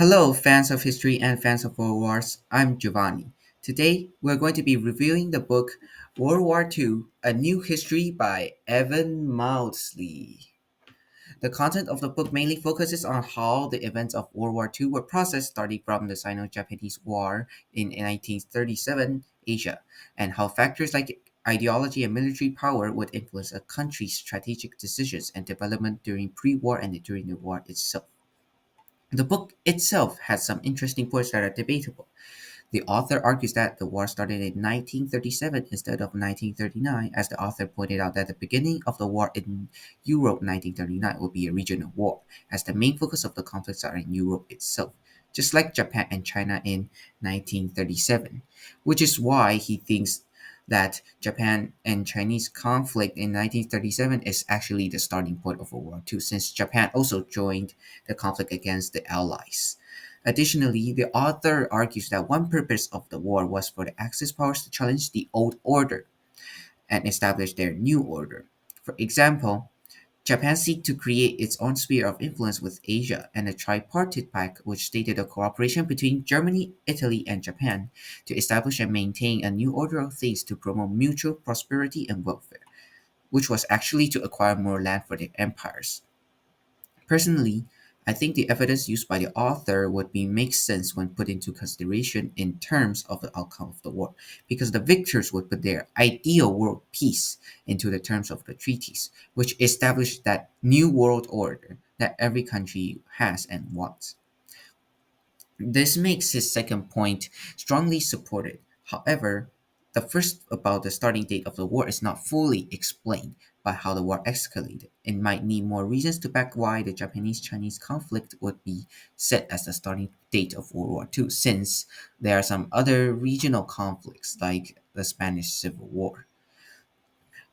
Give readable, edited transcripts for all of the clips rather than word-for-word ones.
Hello, fans of history and fans of World Wars. I'm Giovanni. Today, we're going to be reviewing the book World War II A New History by Evan Maudsley. The content of the book mainly focuses on how the events of World War II were processed starting from the Sino Japanese War in 1937 Asia, and how factors like ideology and military power would influence a country's strategic decisions and development during pre war and during the war itself. The book itself has some interesting points that are debatable. The author argues that the war started in 1937 instead of 1939, as the author pointed out that the beginning of the war in Europe 1939 would be a regional war, as the main focus of the conflicts are in Europe itself, just like Japan and China in 1937, which is why he thinks that Japan and Chinese conflict in 1937 is actually the starting point of World War II, since Japan also joined the conflict against the Allies. Additionally, the author argues that one purpose of the war was for the Axis powers to challenge the old order and establish their new order. For example, Japan seek to create its own sphere of influence with Asia, and a tripartite pact which stated a cooperation between Germany, Italy, and Japan to establish and maintain a new order of things to promote mutual prosperity and welfare, which was actually to acquire more land for their empires. Personally, I think the evidence used by the author would be make sense when put into consideration in terms of the outcome of the war, because the victors would put their ideal world peace into the terms of the treaties, which established that new world order that every country has and wants. This makes his second point strongly supported. However, the first about the starting date of the war is not fully explained by how the war escalated. It might need more reasons to back why the Japanese Chinese conflict would be set as the starting date of World War II, since there are some other regional conflicts like the Spanish Civil War.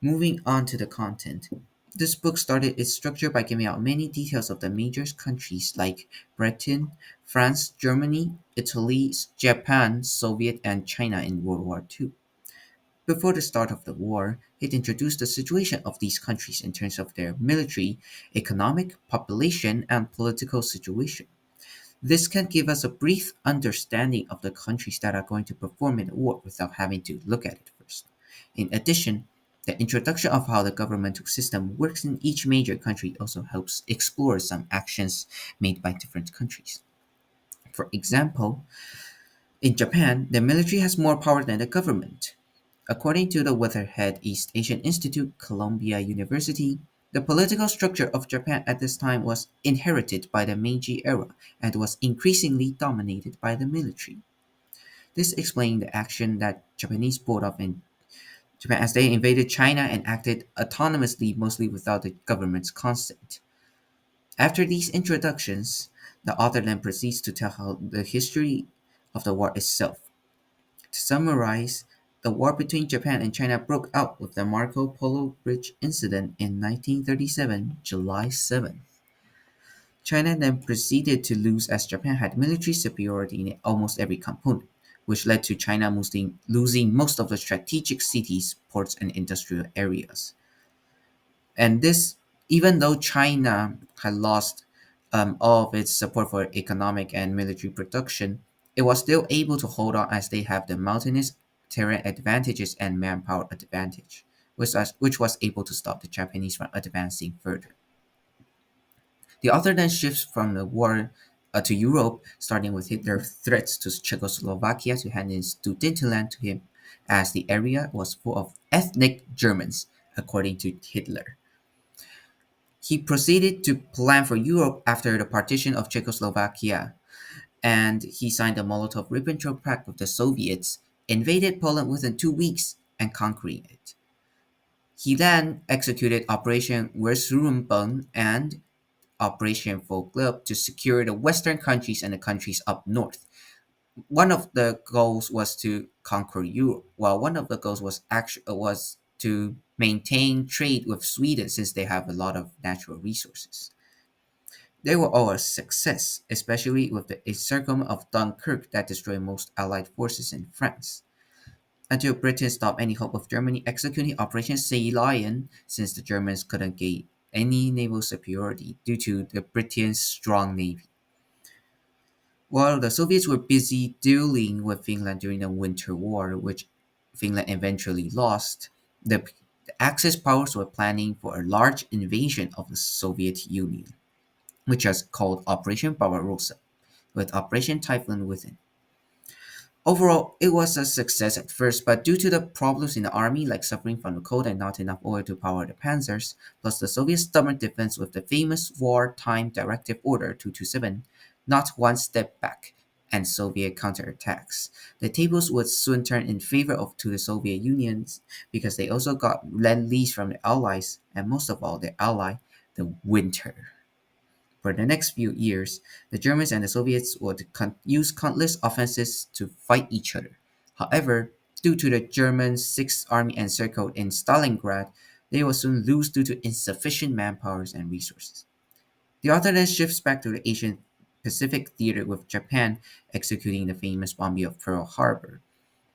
Moving on to the content. This book started its structure by giving out many details of the major countries like Britain, France, Germany, Italy, Japan, Soviet, and China in World War II. Before the start of the war, it introduced the situation of these countries in terms of their military, economic, population, and political situation. This can give us a brief understanding of the countries that are going to perform in the war without having to look at it first. In addition, the introduction of how the governmental system works in each major country also helps explore some actions made by different countries. For example, in Japan, the military has more power than the government. According to the Weatherhead East Asian Institute, Columbia University, the political structure of Japan at this time was inherited by the Meiji era and was increasingly dominated by the military. This explained the action that Japanese pulled off in Japan as they invaded China and acted autonomously, mostly without the government's consent. After these introductions, the author then proceeds to tell how the history of the war itself. To summarize, the war between Japan and China broke out with the Marco Polo Bridge incident in 1937, July 7th. China then proceeded to lose as Japan had military superiority in almost every component, which led to China losing most of the strategic cities, ports, and industrial areas. And this, even though China had lost all of its support for economic and military production, it was still able to hold on as they have the mountainous terrain advantages and manpower advantage, which was able to stop the Japanese from advancing further. The author then shifts from the war to Europe, starting with Hitler's threats to Czechoslovakia to hand in Sudetenland to him, as the area was full of ethnic Germans, according to Hitler. He proceeded to plan for Europe after the partition of Czechoslovakia, and he signed the Molotov-Ribbentrop Pact with the Soviets, invaded Poland within 2 weeks, and conquering it. He then executed Operation Westrumbung and Operation Full Globe to secure the Western countries and the countries up north. One of the goals was to conquer Europe, while one of the goals was to maintain trade with Sweden since they have a lot of natural resources. They were all a success, especially with the encirclement of Dunkirk that destroyed most Allied forces in France. Until Britain stopped any hope of Germany executing Operation Sea Lion, since the Germans couldn't gain any naval superiority due to the Britain's strong navy. While the Soviets were busy dealing with Finland during the Winter War, which Finland eventually lost, the Axis powers were planning for a large invasion of the Soviet Union, which was called Operation Barbarossa, with Operation Typhoon within. Overall, it was a success at first, but due to the problems in the army, like suffering from the cold and not enough oil to power the panzers, plus the Soviet stubborn defense with the famous wartime Directive Order 227, not one step back, and Soviet counterattacks. The tables would soon turn in favor of to the Soviet Unions because they also got lend-lease from the Allies, and most of all, their ally, the winter. For the next few years, the Germans and the Soviets would use countless offensives to fight each other. However, due to the German Sixth Army encircled in Stalingrad, they would soon lose due to insufficient manpowers and resources. The author then shifts back to the Asian Pacific theater with Japan executing the famous bombing of Pearl Harbor,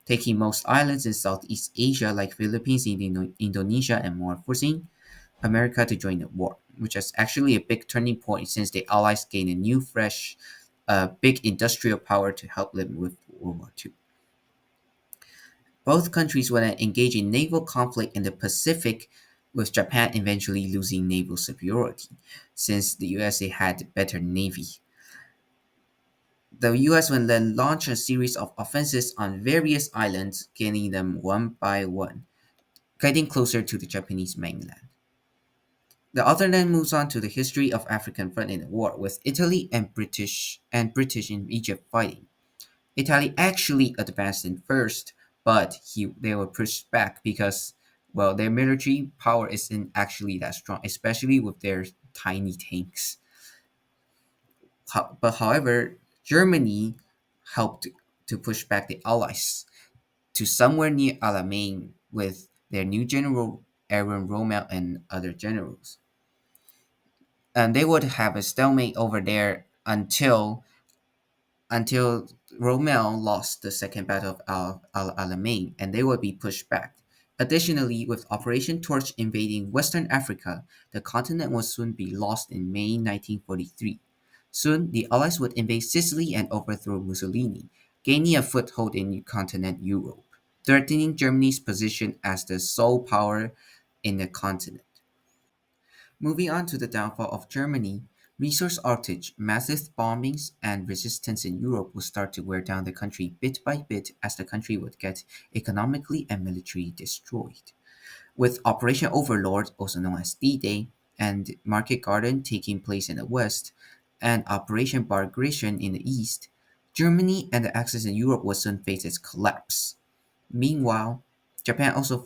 taking most islands in Southeast Asia like Philippines, Indonesia, and more, forcing America to join the war, which is actually a big turning point since the Allies gained a new, fresh, big industrial power to help them with World War II. Both countries would then engage in naval conflict in the Pacific, with Japan eventually losing naval superiority, since the USA had better navy. The US would then launch a series of offensives on various islands, gaining them one by one, getting closer to the Japanese mainland. The author then moves on to the history of African front in the war, with Italy and British in Egypt fighting. Italy actually advanced in first, but they were pushed back because, well, their military power isn't actually that strong, especially with their tiny tanks. But however, Germany helped to push back the Allies to somewhere near Alamein with their new general Aaron Rommel and other generals. And they would have a stalemate over there until Rommel lost the Second Battle of Al Alamein, and they would be pushed back. Additionally, with Operation Torch invading Western Africa, the continent would soon be lost in May 1943. Soon, the Allies would invade Sicily and overthrow Mussolini, gaining a foothold in continent Europe, threatening Germany's position as the sole power in the continent. Moving on to the downfall of Germany, resource outage, massive bombings, and resistance in Europe would start to wear down the country bit by bit as the country would get economically and militarily destroyed. With Operation Overlord, also known as D-Day, and Market Garden taking place in the west, and Operation Bagration in the east, Germany and the Axis in Europe would soon face its collapse. Meanwhile, Japan also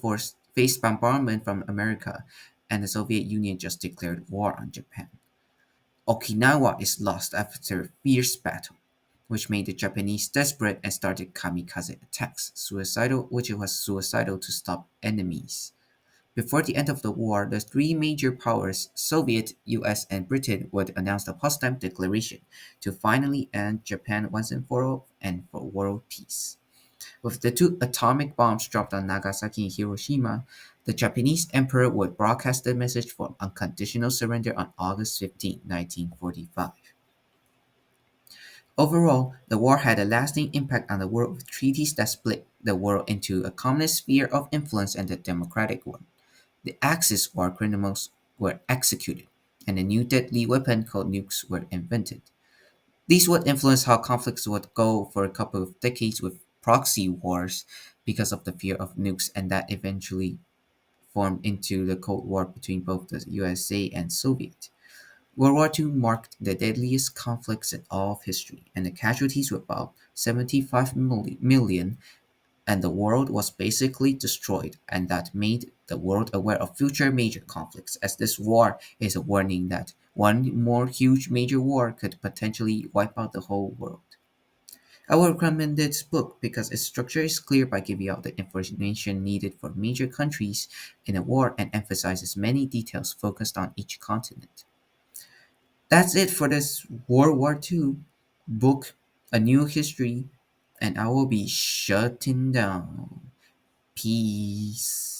faced bombardment from America, and the Soviet Union just declared war on Japan. Okinawa is lost after a fierce battle, which made the Japanese desperate and started kamikaze attacks, which was suicidal to stop enemies. Before the end of the war, the three major powers, Soviet, US, and Britain, would announce the Potsdam Declaration to finally end Japan once and for all and for world peace. With the two atomic bombs dropped on Nagasaki and Hiroshima, the Japanese emperor would broadcast the message for unconditional surrender on August 15, 1945. Overall, the war had a lasting impact on the world with treaties that split the world into a communist sphere of influence and a democratic one. The Axis war criminals were executed, and a new deadly weapon called nukes were invented. These would influence how conflicts would go for a couple of decades with proxy wars because of the fear of nukes, and that eventually formed into the Cold War between both the USA and Soviet. World War II marked the deadliest conflicts in all of history, and the casualties were about 75 million, and the world was basically destroyed, and that made the world aware of future major conflicts, as this war is a warning that one more huge major war could potentially wipe out the whole world. I would recommend this book because its structure is clear by giving out the information needed for major countries in a war and emphasizes many details focused on each continent. That's it for this World War II book, A New History, and I will be shutting down. Peace.